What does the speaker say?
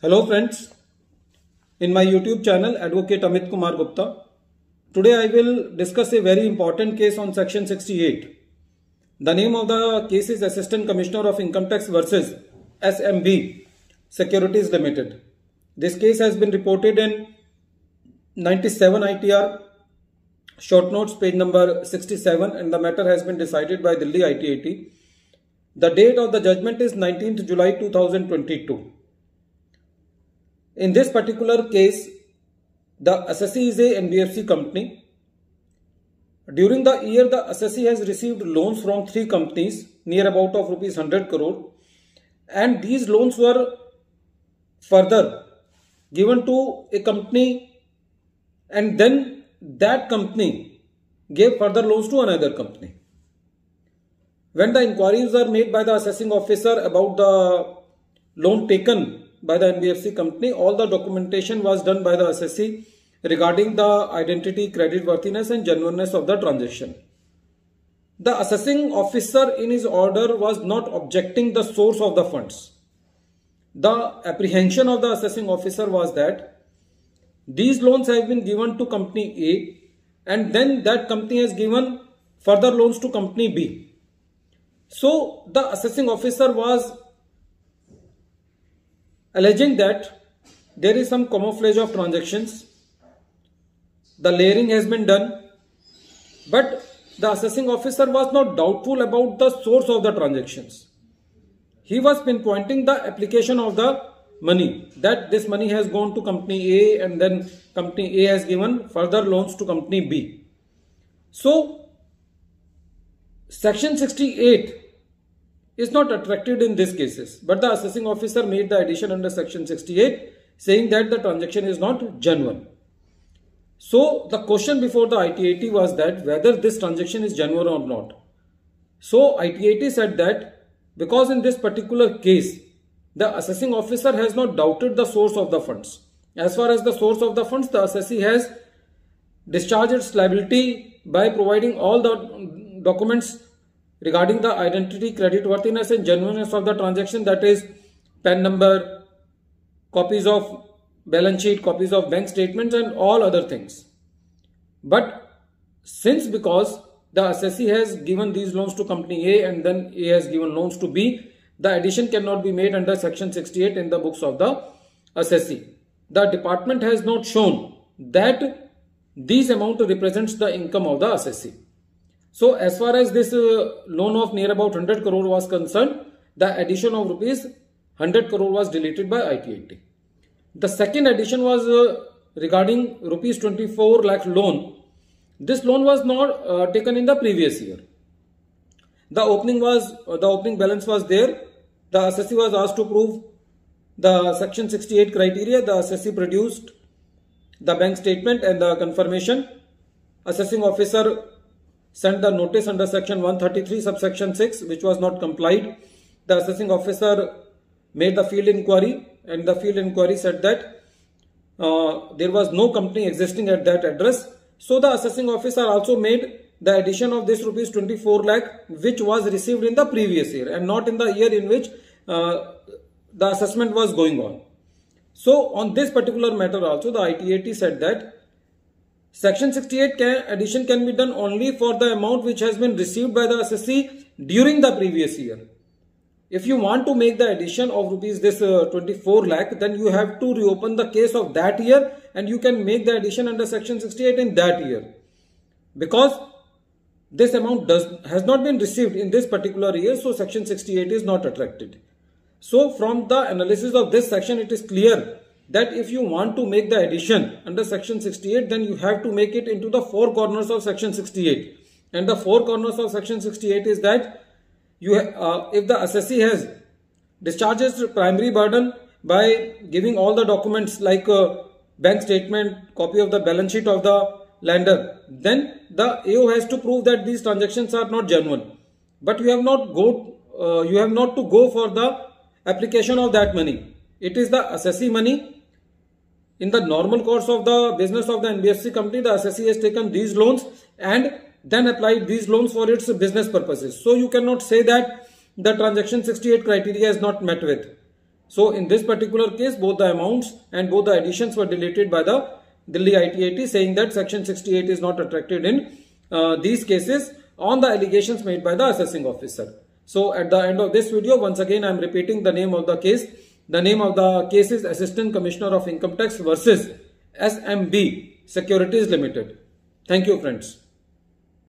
Hello friends, in my YouTube channel Advocate Amit Kumar Gupta. Today I will discuss a very important case on section 68. The name of the case is Assistant Commissioner of Income Tax versus SMB Securities Limited. This case has been reported in 97 ITR short notes page number 67 and the matter has been decided by Delhi ITAT. The date of the judgment is 19th July 2022. In this particular case, the assessee is a NBFC company. During the year, the assessee has received loans from three companies near about of rupees 100 crore, and these loans were further given to a company, and then that company gave further loans to another company. When the inquiries are made by the assessing officer about the loan taken by the NBFC company, all the documentation was done by the assessee regarding the identity, creditworthiness and genuineness of the transaction. The assessing officer in his order was not objecting the source of the funds. The apprehension of the assessing officer was that these loans have been given to company A and then that company has given further loans to company B. So the assessing officer was alleging that there is some camouflage of transactions, the layering has been done, but the assessing officer was not doubtful about the source of the transactions. He was pinpointing the application of the money, that this money has gone to company A and then company A has given further loans to company B. So section 68 is not attracted in these cases, but the assessing officer made the addition under section 68 saying that the transaction is not genuine. So the question before the ITAT was that whether this transaction is genuine or not. So ITAT said that because in this particular case the assessing officer has not doubted the source of the funds. As far as the source of the funds, the assessee has discharged its liability by providing all the documents regarding the identity, creditworthiness and genuineness of the transaction, that is PAN number, copies of balance sheet, copies of bank statements and all other things. But because the assessee has given these loans to company A and then A has given loans to B, the addition cannot be made under section 68 in the books of the assessee. The department has not shown that this amount represents the income of the assessee. So as far as this loan of near about 100 crore was concerned, the addition of rupees 100 crore was deleted by ITAT. The second addition was regarding rupees 24 lakh loan. This loan was not taken in the previous year. The opening balance was there. The assessee was asked to prove the section 68 criteria. The assessee produced the bank statement and the confirmation. Assessing officer sent the notice under section 133 subsection 6 which was not complied. The assessing officer made the field inquiry and the field inquiry said that there was no company existing at that address. So the assessing officer also made the addition of this rupees 24 lakh which was received in the previous year and not in the year in which the assessment was going on. So on this particular matter also the ITAT said that section 68 addition can be done only for the amount which has been received by the assessee during the previous year. If you want to make the addition of rupees 24 lakh, then you have to reopen the case of that year and you can make the addition under section 68 in that year. Because this amount has not been received in this particular year, so section 68 is not attracted. So from the analysis of this section, it is clear that if you want to make the addition under section 68, then you have to make it into the four corners of section 68. And the four corners of section 68 is that if the assessee has discharged its primary burden by giving all the documents like bank statement, copy of the balance sheet of the lender, then the AO has to prove that these transactions are not genuine. But you have not to go for the application of that money. It is the assessee money. In the normal course of the business of the NBFC company, the assessee has taken these loans and then applied these loans for its business purposes. So you cannot say that the transaction 68 criteria is not met with. So in this particular case, both the amounts and both the additions were deleted by the Delhi ITAT, saying that section 68 is not attracted in these cases on the allegations made by the assessing officer. So at the end of this video, once again I am repeating the name of the case. The name of the case is Assistant Commissioner of Income Tax versus SMB Securities Limited. Thank you, friends.